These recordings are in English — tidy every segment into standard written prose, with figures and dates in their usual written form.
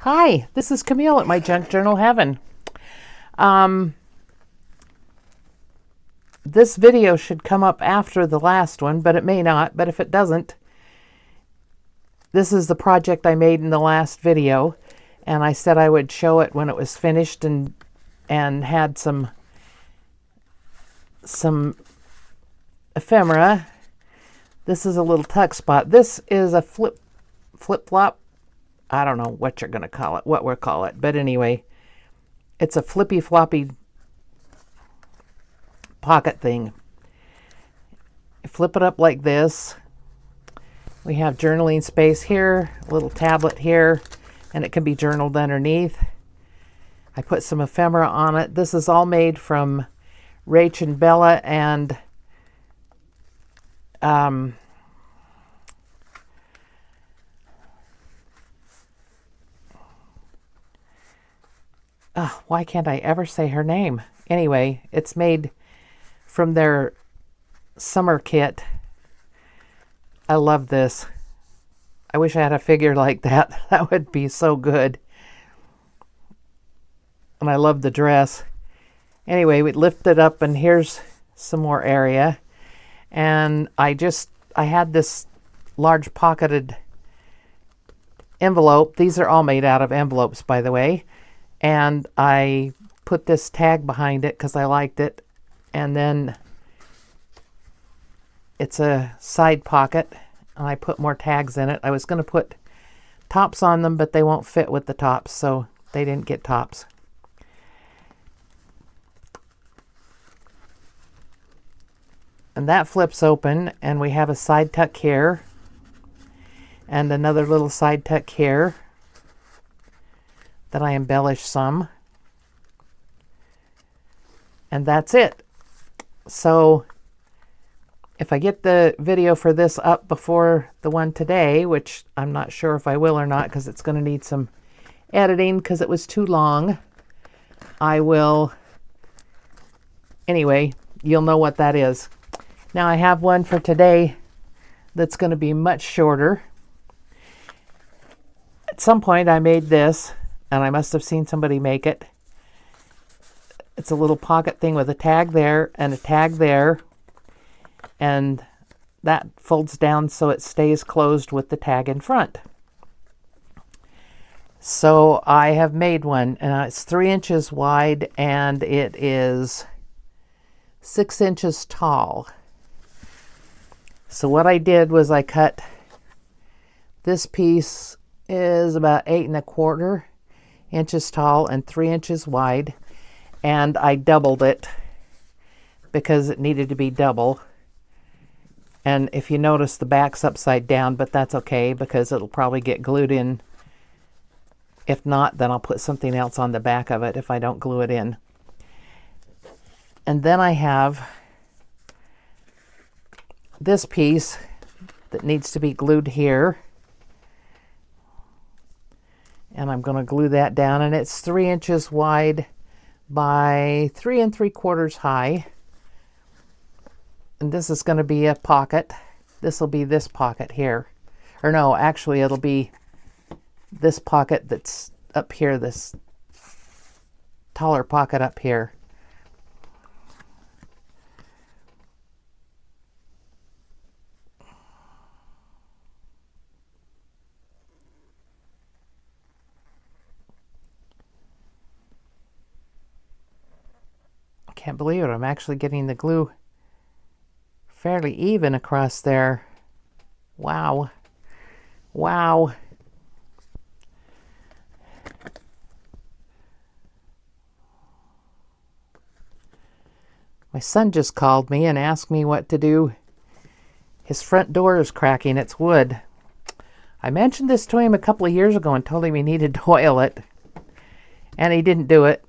Hi, this is Camille at My Junk Journal Heaven. This video should come up after the last one, but it may not. But if it doesn't, this is the project I made in the last video, and I said I would show it when it was finished and had some ephemera. This is a little tuck spot. This is a flip-flop. I don't know what you're going to call it, what we'll call it. But anyway, it's a flippy floppy pocket thing. You flip it up like this. We have journaling space here, a little tablet here, and it can be journaled underneath. I put some ephemera on it. This is all made from Rach and Bella and why can't I ever say her name? Anyway, it's made from their summer kit. I love this. I wish I had a figure like that. That would be so good. And I love the dress. Anyway, we lift it up and here's some more area. And I had this large pocketed envelope. These are all made out of envelopes, by the way. And I put this tag behind it because I liked it. And then it's a side pocket. And I put more tags in it. I was going to put tops on them, but they won't fit with the tops, so they didn't get tops. And that flips open, and we have a side tuck here. And another little side tuck here that I embellish some. And that's it. So if I get the video for this up before the one today, which I'm not sure if I will or not because it's going to need some editing because it was too long, I will. Anyway, you'll know what that is. Now I have one for today that's going to be much shorter. At some point I made this, and I must have seen somebody make it. It's a little pocket thing with a tag there and a tag there. And that folds down so it stays closed with the tag in front. So I have made one. It's 3 inches wide and it is 6 inches tall. So what I did was I cut, this piece is about 8 1/4 inches tall and 3 inches wide, and I doubled it because it needed to be double. And if you notice, the back's upside down, but that's okay because it'll probably get glued in. If not, then I'll put something else on the back of it if I don't glue it in. And then I have this piece that needs to be glued here. And I'm going to glue that down, and it's 3 inches wide by 3 3/4 high. And this is going to be a pocket. This will be this pocket here. Or no, actually it'll be this pocket that's up here, this taller pocket up here. Can't believe it. I'm actually getting the glue fairly even across there. Wow. Wow. My son just called me and asked me what to do. His front door is cracking. It's wood. I mentioned this to him a couple of years ago and told him he needed to oil it. And he didn't do it.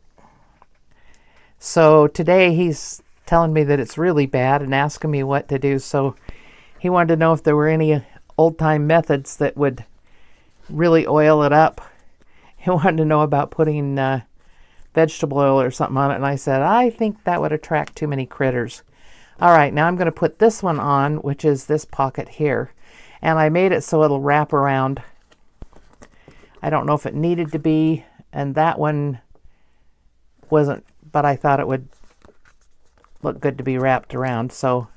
So today he's telling me that it's really bad and asking me what to do. So he wanted to know if there were any old-time methods that would really oil it up. He wanted to know about putting vegetable oil or something on it. And I said, I think that would attract too many critters. All right, now I'm going to put this one on, which is this pocket here. And I made it so it'll wrap around. I don't know if it needed to be, and that one wasn't, but I thought it would look good to be wrapped around, so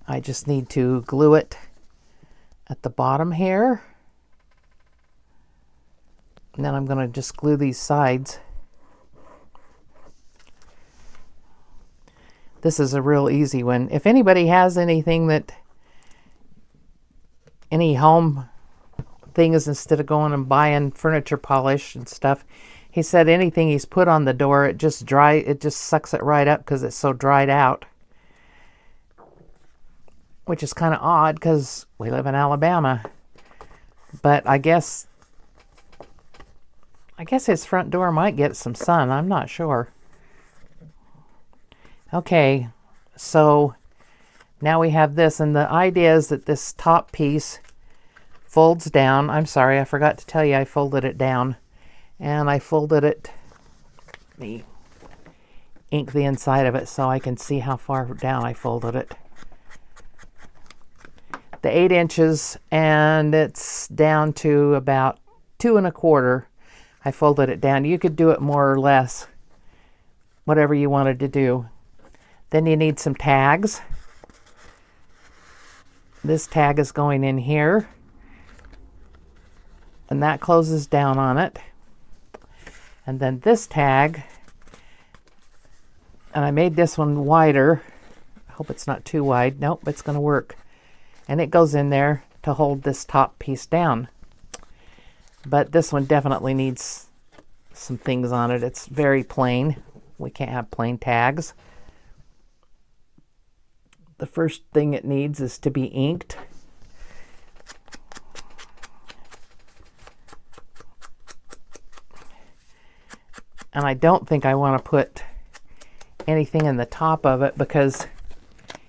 I just need to glue it at the bottom here. And then I'm going to just glue these sides. This is a real easy one. If anybody has anything that, any home things instead of going and buying furniture polish and stuff, he said anything he's put on the door, it just sucks it right up because it's so dried out. Which is kind of odd because we live in Alabama. But I guess his front door might get some sun. I'm not sure. Okay, so now we have this, and the idea is that this top piece folds down. I'm sorry, I forgot to tell you I folded it down. And I folded it, let me ink the inside of it so I can see how far down I folded it. The 8 inches, and it's down to about 2 1/4. I folded it down. You could do it more or less, whatever you wanted to do. Then you need some tags. This tag is going in here, and that closes down on it. And then this tag, and I made this one wider. I hope it's not too wide. Nope, it's going to work. And it goes in there to hold this top piece down. But this one definitely needs some things on it. It's very plain. We can't have plain tags. The first thing it needs is to be inked. And I don't think I want to put anything in the top of it because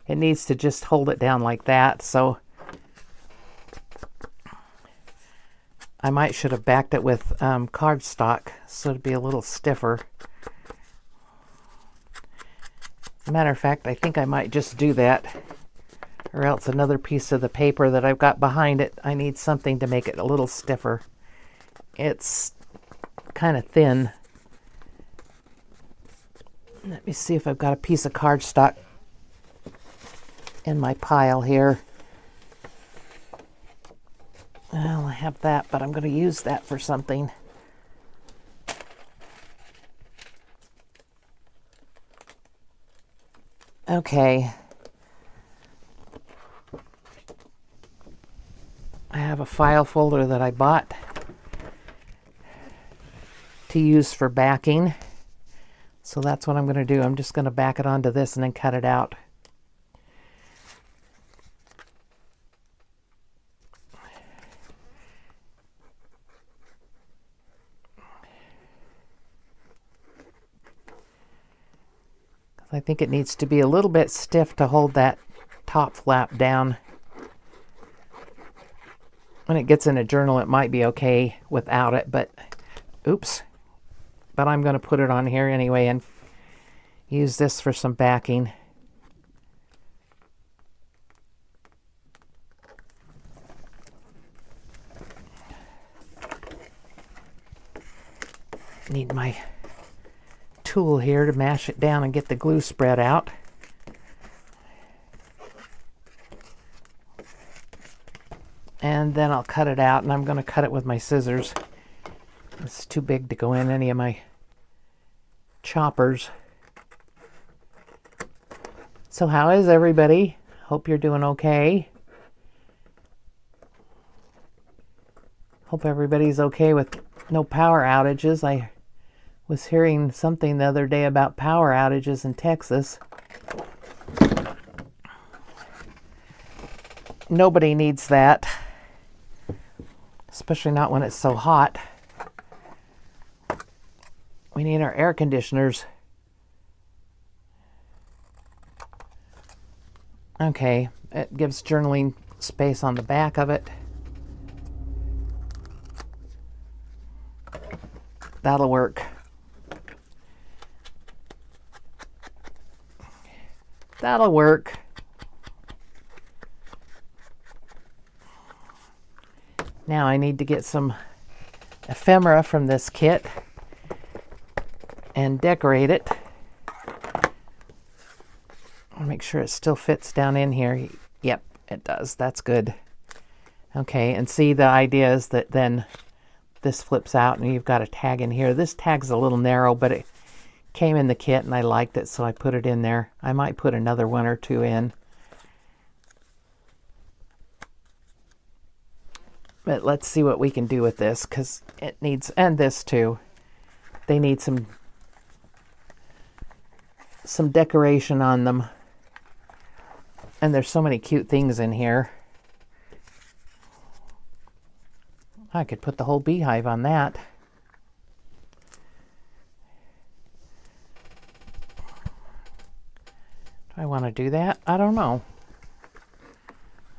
it needs to just hold it down like that. So I should have backed it with cardstock so it'd be a little stiffer. As a matter of fact, I think I might just do that, or else another piece of the paper that I've got behind it, I need something to make it a little stiffer. It's kind of thin. Let me see if I've got a piece of cardstock in my pile here. Well, I have that, but I'm going to use that for something. Okay. I have a file folder that I bought to use for backing. So that's what I'm going to do. I'm just going to back it onto this and then cut it out. I think it needs to be a little bit stiff to hold that top flap down. When it gets in a journal, it might be okay without it, but oops. But I'm going to put it on here anyway and use this for some backing. Need my tool here to mash it down and get the glue spread out. And then I'll cut it out, and I'm going to cut it with my scissors. It's too big to go in any of my choppers. So how is everybody? Hope you're doing okay. Hope everybody's okay with no power outages. I was hearing something the other day about power outages in Texas. Nobody needs that, especially not when it's so hot. We need our air conditioners. Okay, it gives journaling space on the back of it. That'll work. That'll work. Now I need to get some ephemera from this kit and decorate it. I'll make sure it still fits down in here. Yep, it does. That's good. Okay, and see, the idea is that then this flips out and you've got a tag in here. This tag's a little narrow, but it came in the kit and I liked it, so I put it in there. I might put another one or two in. But let's see what we can do with this, because it needs, and this too, they need some decoration on them. And there's so many cute things in here. I could put the whole beehive on that. Do I want to do that? I don't know.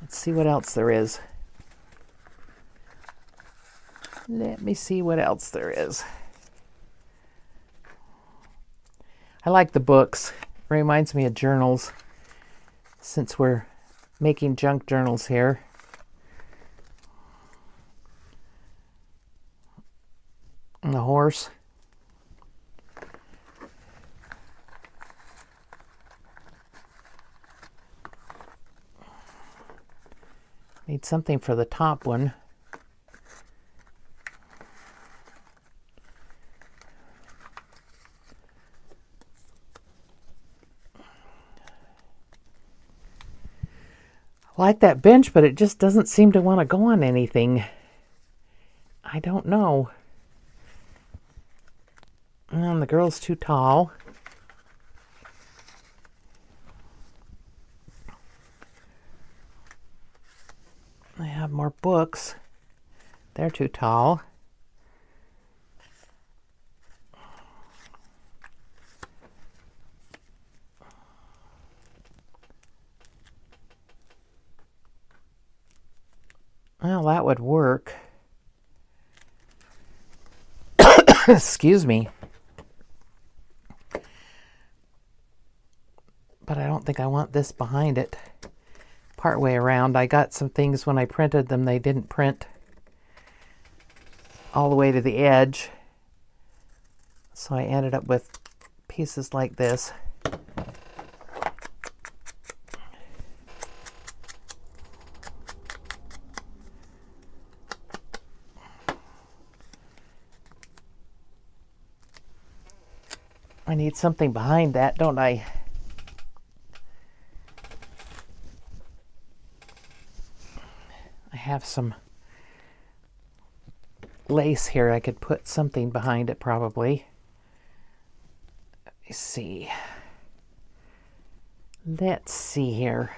Let's see what else there is. Let me see what else there is. I like the books. It reminds me of journals, since we're making junk journals here. And the horse. Need something for the top one. I like that bench, but it just doesn't seem to want to go on anything. I don't know. And the girl's too tall. I have more books. They're too tall. Well, that would work. Excuse me. But I don't think I want this behind it. Part way around. I got some things when I printed them, they didn't print all the way to the edge. So I ended up with pieces like this. I need something behind that, don't I? I have some lace here. I could put something behind it probably. Let me see. Let's see here.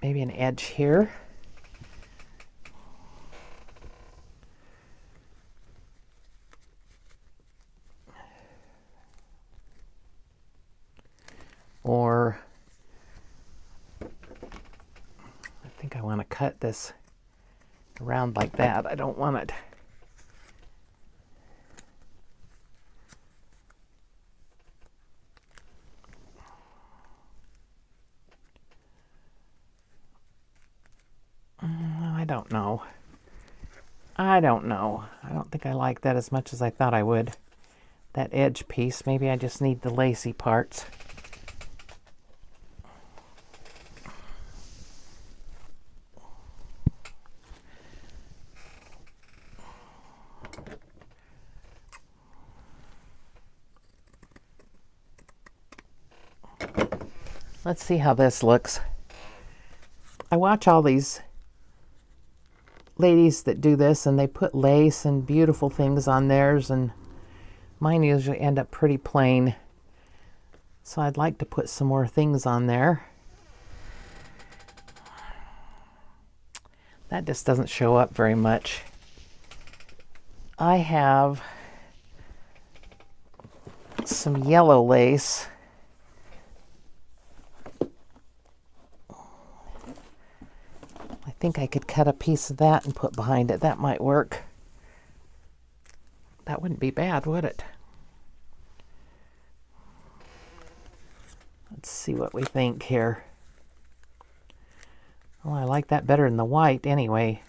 Maybe an edge here. Or I think I want to cut this around like that. I don't want it. I don't know. I don't know. I don't think I like that as much as I thought I would. That edge piece. Maybe I just need the lacy parts. Let's see how this looks. I watch all these ladies that do this, and they put lace and beautiful things on theirs, and mine usually end up pretty plain. So I'd like to put some more things on there. That just doesn't show up very much. I have some yellow lace. I think I could cut a piece of that and put behind it. That might work. That wouldn't be bad, would it? Let's see what we think here. Well, I like that better than the white anyway.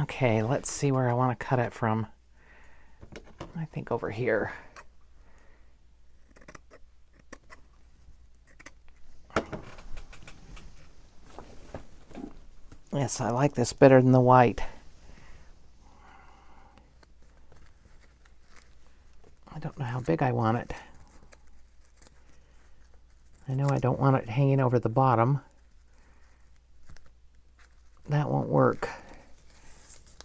Okay, let's see where I want to cut it from. I think over here. Yes, I like this better than the white. I don't know how big I want it. I know I don't want it hanging over the bottom. That won't work.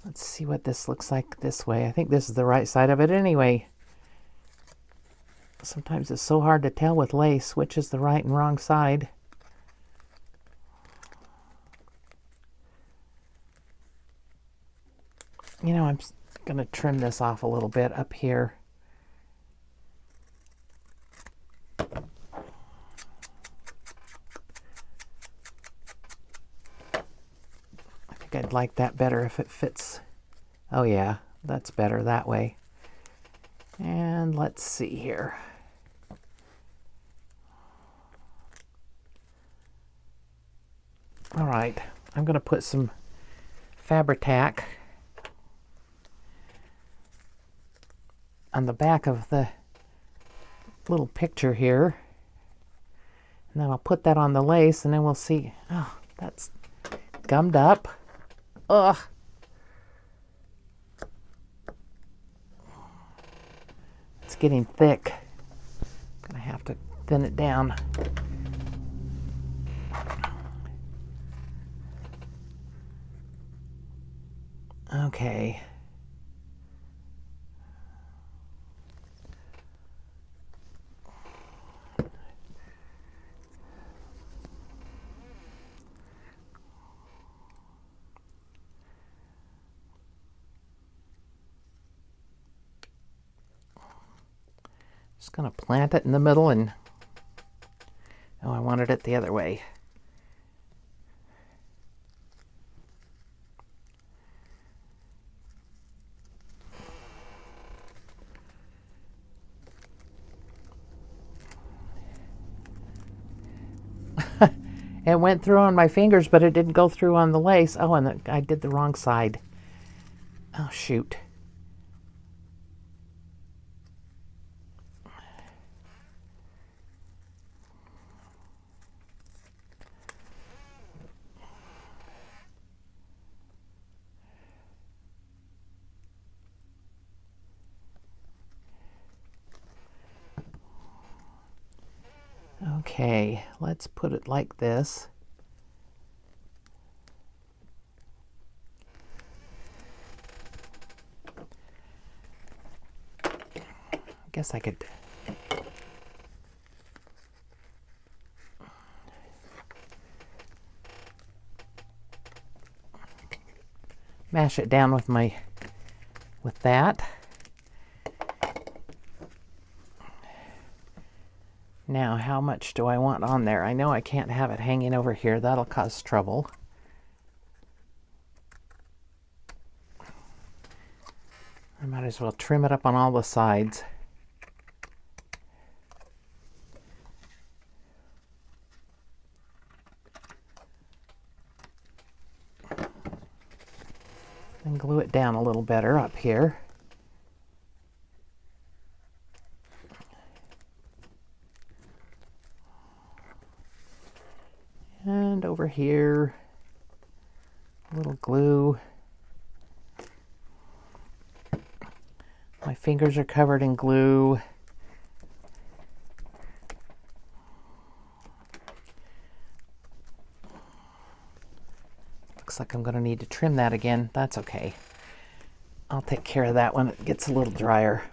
Let's see what this looks like this way. I think this is the right side of it anyway. Sometimes it's so hard to tell with lace which is the right and wrong side. You know, I'm going to trim this off a little bit up here. I think I'd like that better if it fits. Oh yeah, that's better that way. And let's see here. All right, I'm going to put some Fabri-Tac on the back of the little picture here. And then I'll put that on the lace and then we'll see. Oh, that's gummed up. Ugh. It's getting thick. I'm gonna have to thin it down. Okay. Just gonna plant it in the middle and, oh, I wanted it the other way. It went through on my fingers, but it didn't go through on the lace. Oh, and I did the wrong side. Oh, shoot. Okay, let's put it like this. I guess I could mash it down with that. Now, how much do I want on there? I know I can't have it hanging over here. That'll cause trouble. I might as well trim it up on all the sides. And glue it down a little better up here. And over here, a little glue. My fingers are covered in glue. Looks like I'm going to need to trim that again. That's okay. I'll take care of that when it gets a little drier.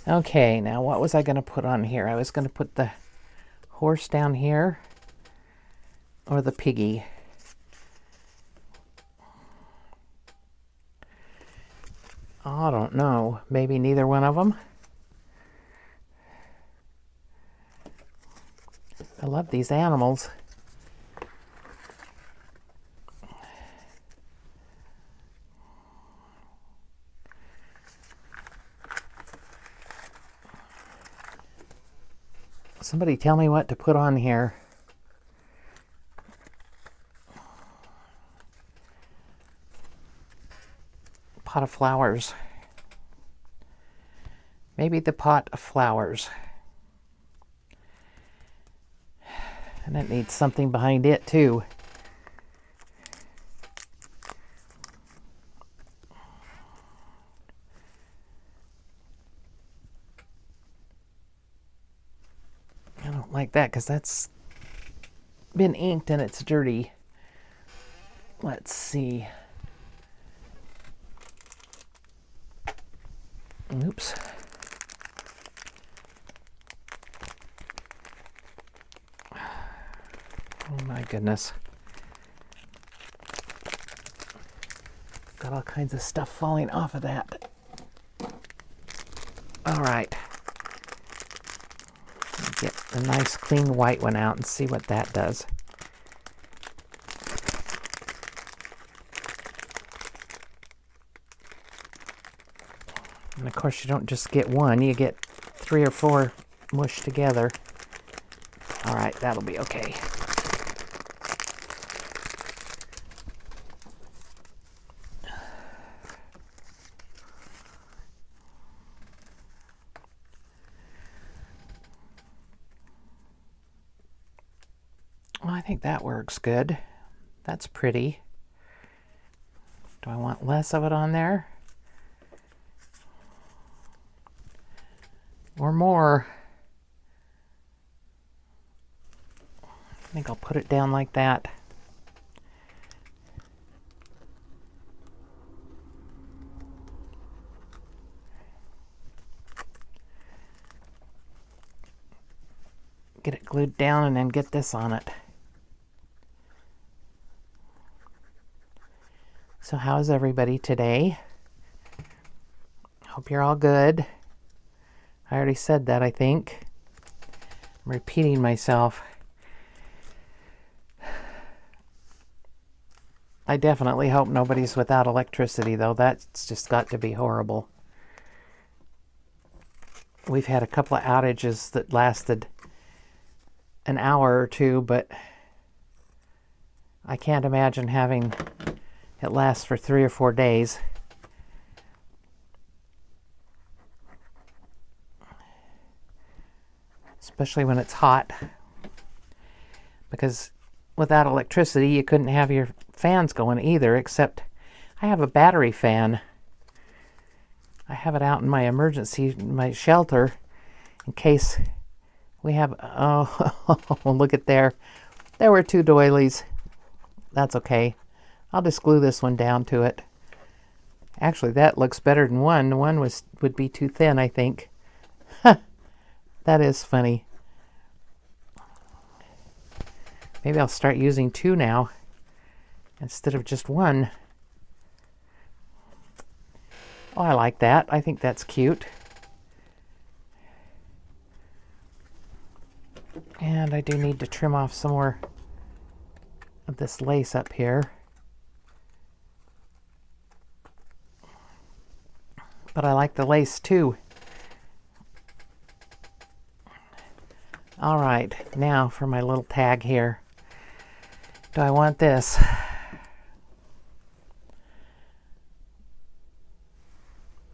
Okay, now what was I going to put on here? I was going to put the horse down here or the piggy. I don't know. Maybe neither one of them. I love these animals. Somebody tell me what to put on here. Pot of flowers. Maybe the pot of flowers. And it needs something behind it too. I don't like that because that's been inked and it's dirty. Let's see. Oops. Oh my goodness. Got all kinds of stuff falling off of that. All right. Get the nice clean white one out and see what that does. And of course you don't just get one, you get 3 or 4 mushed together. All right, that'll be okay. Well, I think that works good. That's pretty. Do I want less of it on there? Or more? I think I'll put it down like that. Get it glued down and then get this on it. So how's everybody today? Hope you're all good. I already said that, I think. I'm repeating myself. I definitely hope nobody's without electricity, though. That's just got to be horrible. We've had a couple of outages that lasted an hour or two, but I can't imagine having it last for 3 or 4 days. Especially when it's hot. Because without electricity, you couldn't have your fans going either, except I have a battery fan. I have it out in my emergency, my shelter, in case we have, oh, look at there. There were 2 doilies. That's okay. I'll just glue this one down to it. Actually, that looks better than one. One would be too thin, I think. That is funny. Maybe I'll start using 2 now instead of just 1. Oh, I like that. I think that's cute. And I do need to trim off some more of this lace up here. But I like the lace too. All right, now for my little tag here. Do I want this?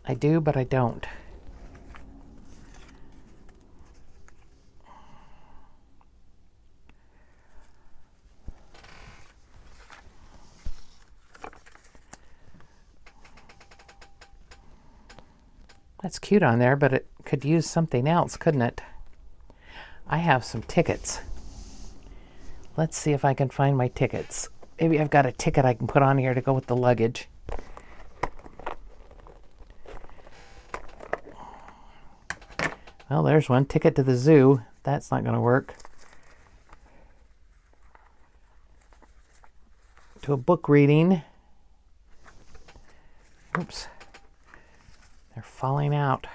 I do, but I don't. That's cute on there, but it could use something else, couldn't it? I have some tickets. Let's see if I can find my tickets. Maybe I've got a ticket I can put on here to go with the luggage. Well, there's one. Ticket to the zoo. That's not going to work. To a book reading. Oops. They're falling out.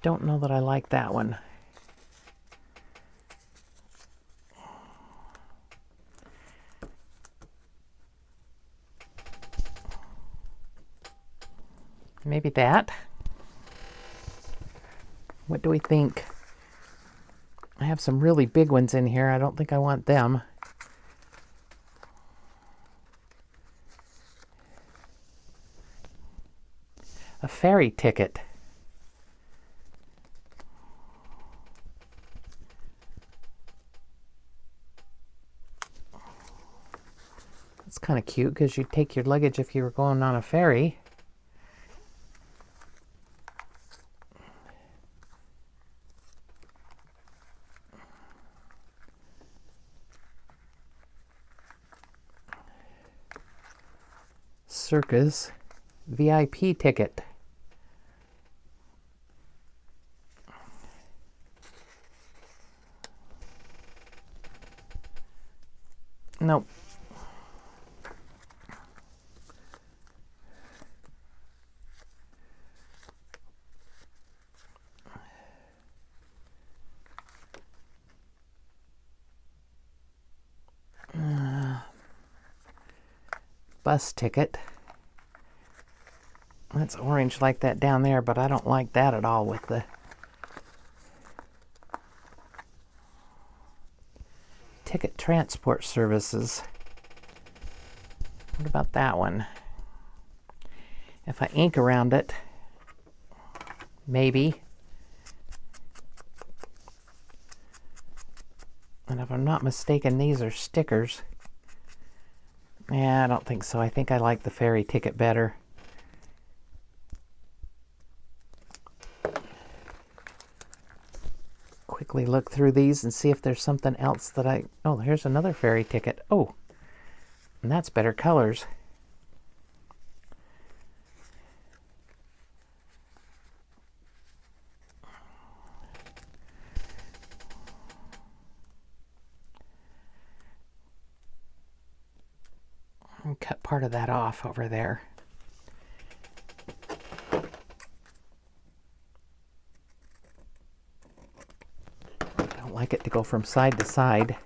Don't know that I like that one. Maybe that. What do we think? I have some really big ones in here. I don't think I want them. A ferry ticket. That's kind of cute because you'd take your luggage if you were going on a ferry. Circus VIP ticket. Nope. Bus ticket. That's orange like that down there, but I don't like that at all with the ticket transport services. What about that one? If I ink around it, maybe. And if I'm not mistaken, these are stickers. Yeah, I don't think so. I think I like the ferry ticket better. Quickly look through these and see if there's something else that oh, here's another ferry ticket. Oh, and that's better colors. And cut part of that off over there. Don't like it to go from side to side.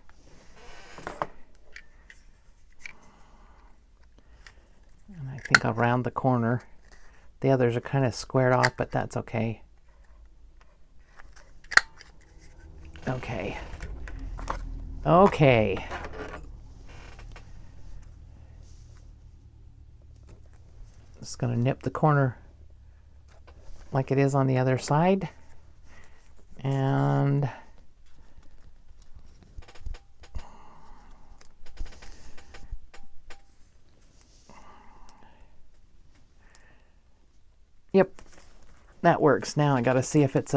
And I think I'll round the corner. The others are kind of squared off, but that's okay. Okay. Okay. Just going to nip the corner like it is on the other side. And yep, that works. Now I got to see if it's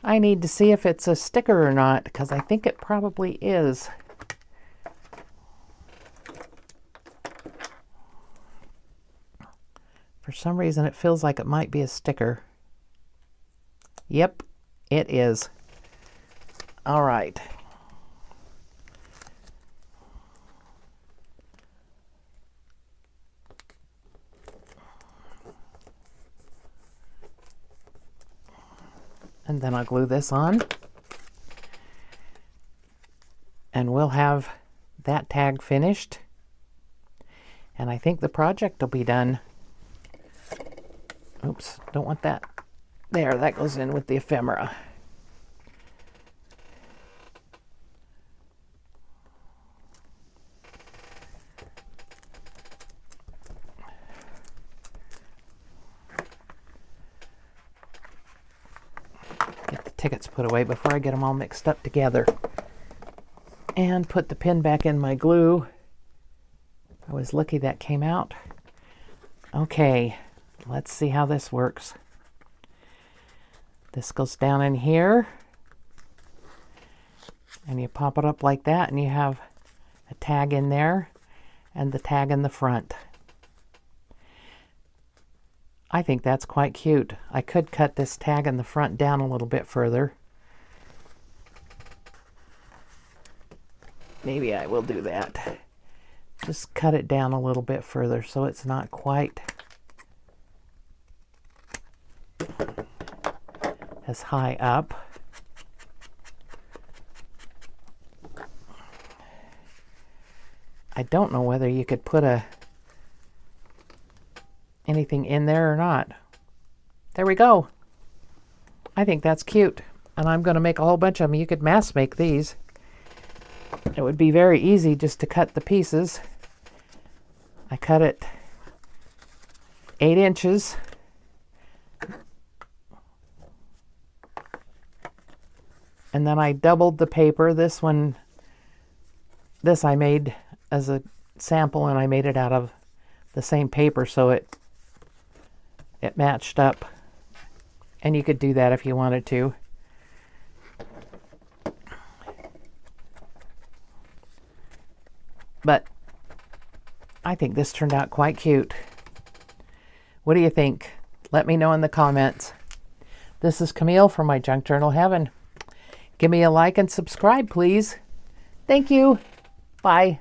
I need to see if it's a sticker or not, because I think it probably is. For some reason, it feels like it might be a sticker. Yep, it is. All right. And then I'll glue this on. And we'll have that tag finished. And I think the project will be done. Oops, don't want that. There, that goes in with the ephemera. Get the tickets put away before I get them all mixed up together. And put the pin back in my glue. I was lucky that came out. Okay. Let's see how this works. This goes down in here, and you pop it up like that, and you have a tag in there and the tag in the front. I think that's quite cute. I could cut this tag in the front down a little bit further. Maybe I will do that. Just cut it down a little bit further so it's not quite as high up. I don't know whether you could put anything in there or not. There we go. I think that's cute. And I'm going to make a whole bunch of them. You could mass make these. It would be very easy just to cut the pieces. I cut it 8 inches. And then I doubled the paper. This I made as a sample, and I made it out of the same paper so it matched up. And you could do that if you wanted to. But I think this turned out quite cute. What do you think? Let me know in the comments. This is Camille from my Junk Journal Heaven. Give me a like and subscribe, please. Thank you. Bye.